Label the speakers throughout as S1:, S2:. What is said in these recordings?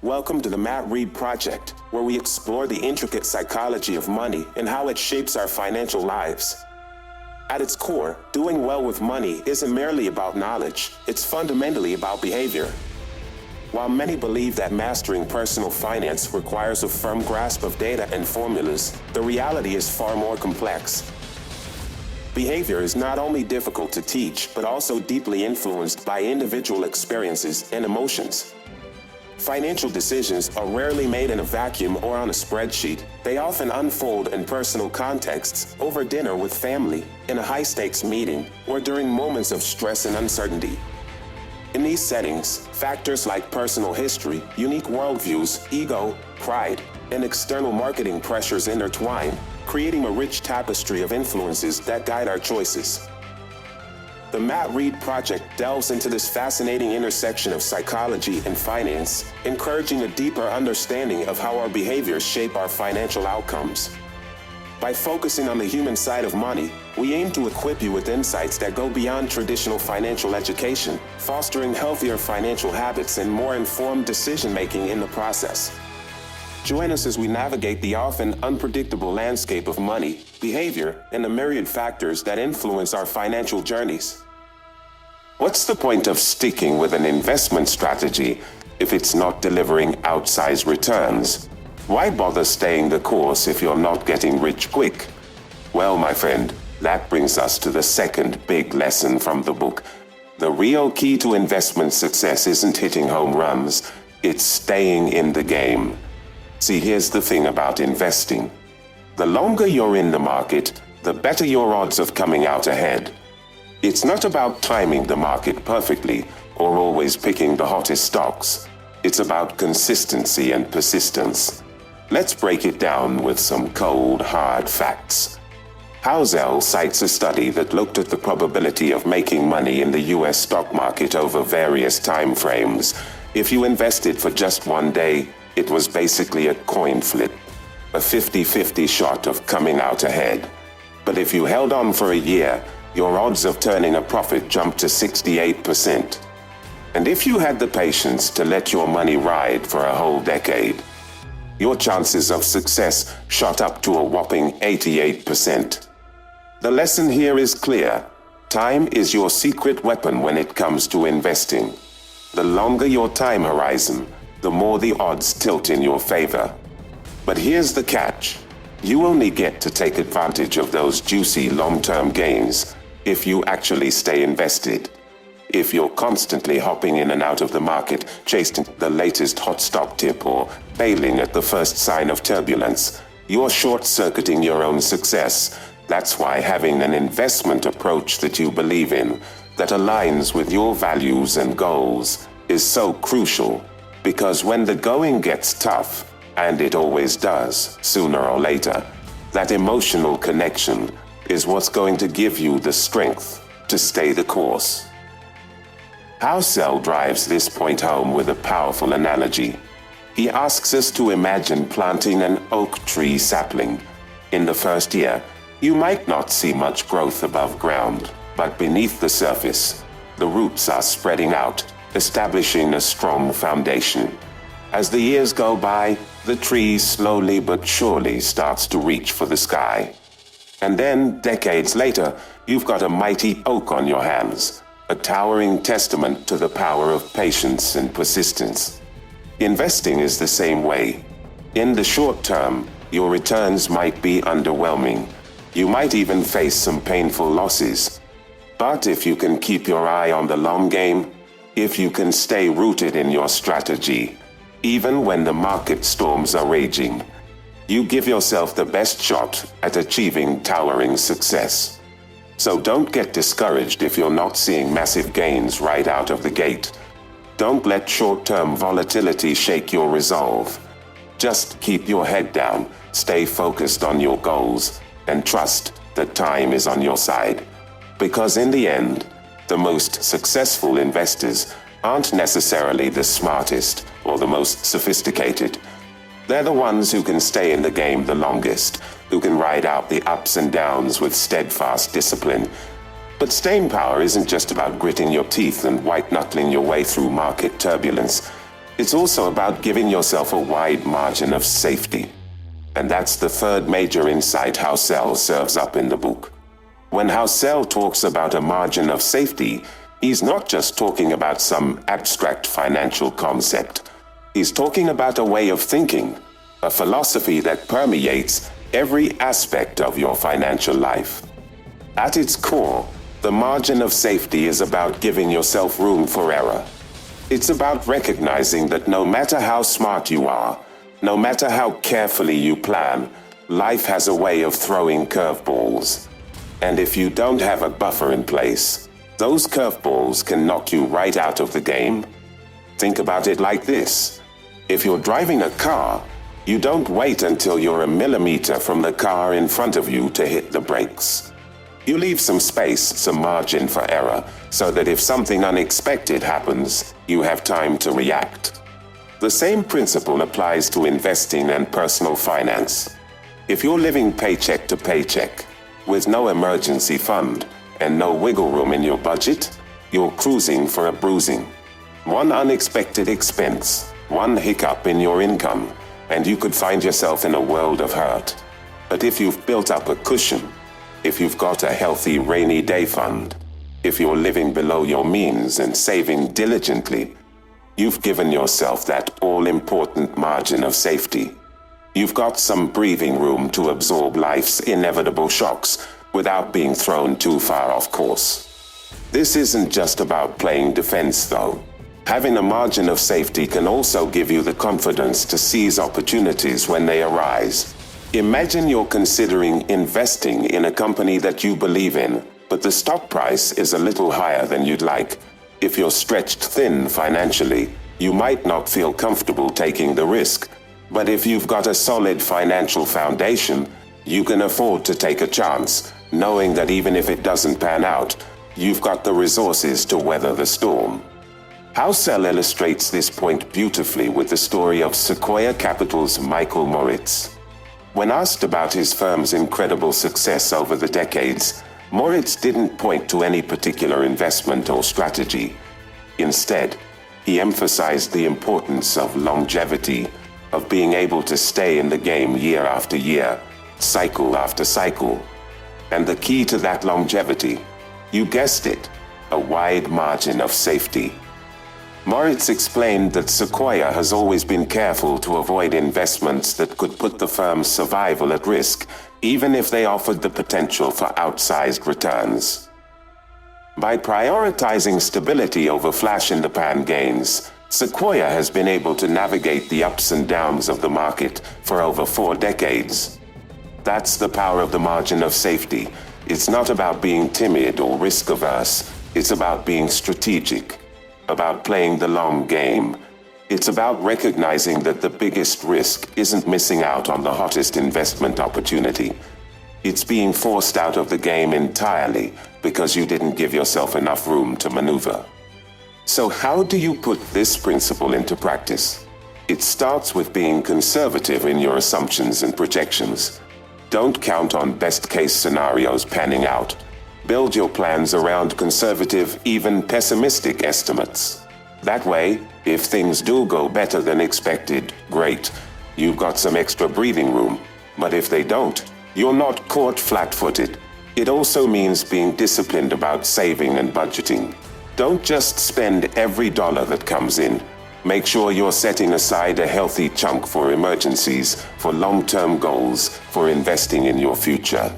S1: Welcome to the Matt Reed Project, where we explore the intricate psychology of money and how it shapes our financial lives. At its core, doing well with money isn't merely about knowledge, it's fundamentally about behavior. While many believe that mastering personal finance requires a firm grasp of data and formulas, the reality is far more complex. Behavior is not only difficult to teach, but also deeply influenced by individual experiences and emotions. Financial decisions are rarely made in a vacuum or on a spreadsheet. They often unfold in personal contexts, over dinner with family, in a high-stakes meeting, or during moments of stress and uncertainty. In these settings, factors like personal history, unique worldviews, ego, pride, and external marketing pressures intertwine, creating a rich tapestry of influences that guide our choices. The Matt Reed Project delves into this fascinating intersection of psychology and finance, encouraging a deeper understanding of how our behaviors shape our financial outcomes. By focusing on the human side of money, we aim to equip you with insights that go beyond traditional financial education, fostering healthier financial habits and more informed decision-making in the process. Join us as we navigate the often unpredictable landscape of money, behavior, and the myriad factors that influence our financial journeys. What's the point of sticking with an investment strategy if it's not delivering outsized returns? Why bother staying the course if you're not getting rich quick? Well, my friend, that brings us to the second big lesson from the book. The real key to investment success isn't hitting home runs, it's staying in the game. See, here's the thing about investing. The longer you're in the market, the better your odds of coming out ahead. It's not about timing the market perfectly or always picking the hottest stocks. It's about consistency and persistence. Let's break it down with some cold, hard facts. Housel cites a study that looked at the probability of making money in the US stock market over various time frames. If you invested for just one day, it was basically a coin flip, a 50-50 shot of coming out ahead. But if you held on for a year, your odds of turning a profit jumped to 68%. And if you had the patience to let your money ride for a whole decade, your chances of success shot up to a whopping 88%. The lesson here is clear. Time is your secret weapon when it comes to investing. The longer your time horizon, the more the odds tilt in your favor. But here's the catch. You only get to take advantage of those juicy long-term gains if you actually stay invested. If you're constantly hopping in and out of the market, chasing the latest hot stock tip or bailing at the first sign of turbulence, you're short-circuiting your own success. That's why having an investment approach that you believe in, that aligns with your values and goals, is so crucial. Because when the going gets tough, and it always does, sooner or later, that emotional connection is what's going to give you the strength to stay the course. Housel drives this point home with a powerful analogy. He asks us to imagine planting an oak tree sapling. In the first year, you might not see much growth above ground, but beneath the surface, the roots are spreading out, establishing a strong foundation. As the years go by, the tree slowly but surely starts to reach for the sky. And then, decades later, you've got a mighty oak on your hands, a towering testament to the power of patience and persistence. Investing is the same way. In the short term, your returns might be underwhelming. You might even face some painful losses. But if you can keep your eye on the long game, if you can stay rooted in your strategy, even when the market storms are raging, you give yourself the best shot at achieving towering success. So don't get discouraged if you're not seeing massive gains right out of the gate. Don't let short-term volatility shake your resolve. Just keep your head down, stay focused on your goals, and trust that time is on your side. Because in the end, the most successful investors aren't necessarily the smartest or the most sophisticated. They're the ones who can stay in the game the longest, who can ride out the ups and downs with steadfast discipline. But staying power isn't just about gritting your teeth and white-knuckling your way through market turbulence. It's also about giving yourself a wide margin of safety. And that's the third major insight Housel serves up in the book. When Housel talks about a margin of safety, he's not just talking about some abstract financial concept. He's talking about a way of thinking, a philosophy that permeates every aspect of your financial life. At its core, the margin of safety is about giving yourself room for error. It's about recognizing that no matter how smart you are, no matter how carefully you plan, life has a way of throwing curveballs. And if you don't have a buffer in place, those curveballs can knock you right out of the game. Think about it like this. If you're driving a car, you don't wait until you're a millimeter from the car in front of you to hit the brakes. You leave some space, some margin for error, so that if something unexpected happens, you have time to react. The same principle applies to investing and personal finance. If you're living paycheck to paycheck, with no emergency fund and no wiggle room in your budget, you're cruising for a bruising. One unexpected expense, one hiccup in your income, and you could find yourself in a world of hurt. But if you've built up a cushion, if you've got a healthy rainy day fund, if you're living below your means and saving diligently, you've given yourself that all-important margin of safety. You've got some breathing room to absorb life's inevitable shocks without being thrown too far off course. This isn't just about playing defense, though. Having a margin of safety can also give you the confidence to seize opportunities when they arise. Imagine you're considering investing in a company that you believe in, but the stock price is a little higher than you'd like. If you're stretched thin financially, you might not feel comfortable taking the risk. But if you've got a solid financial foundation, you can afford to take a chance, knowing that even if it doesn't pan out, you've got the resources to weather the storm. Housel illustrates this point beautifully with the story of Sequoia Capital's Michael Moritz. When asked about his firm's incredible success over the decades, Moritz didn't point to any particular investment or strategy. Instead, he emphasized the importance of longevity, of being able to stay in the game year after year, cycle after cycle. And the key to that longevity, you guessed it, a wide margin of safety. Moritz explained that Sequoia has always been careful to avoid investments that could put the firm's survival at risk, even if they offered the potential for outsized returns. By prioritizing stability over flash-in-the-pan gains, Sequoia has been able to navigate the ups and downs of the market for over 4 decades. That's the power of the margin of safety. It's not about being timid or risk-averse. It's about being strategic, about playing the long game. It's about recognizing that the biggest risk isn't missing out on the hottest investment opportunity. It's being forced out of the game entirely because you didn't give yourself enough room to maneuver. So how do you put this principle into practice? It starts with being conservative in your assumptions and projections. Don't count on best-case scenarios panning out. Build your plans around conservative, even pessimistic estimates. That way, if things do go better than expected, great. You've got some extra breathing room. But if they don't, you're not caught flat-footed. It also means being disciplined about saving and budgeting. Don't just spend every dollar that comes in. Make sure you're setting aside a healthy chunk for emergencies, for long-term goals, for investing in your future.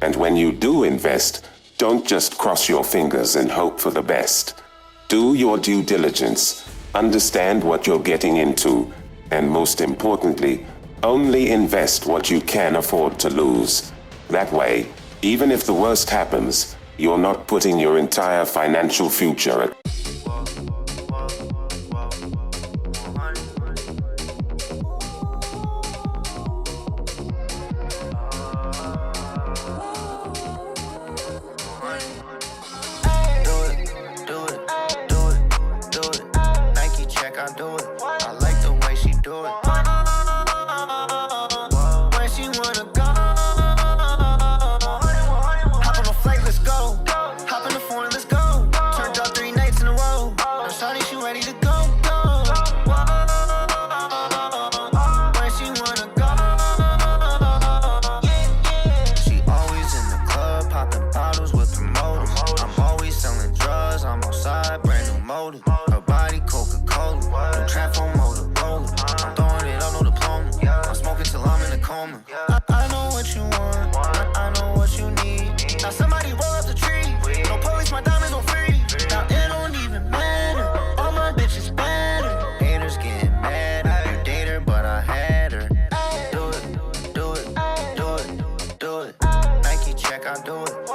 S1: And when you do invest, don't just cross your fingers and hope for the best. Do your due diligence, understand what you're getting into, and most importantly, only invest what you can afford to lose. That way, even if the worst happens, you're not putting your entire financial future at
S2: motive. Her body Coca-Cola, no trap on Motorola. I'm throwing it up, no diploma. I'm smoking till I'm in a coma. I know what you want, I know what you need. Now somebody roll up the tree. No police, my diamonds on free. Now it don't even matter, all my bitches better. Haters getting mad, you date her, but I had her. Do it, do it, do it, do it. Nike check, I do it.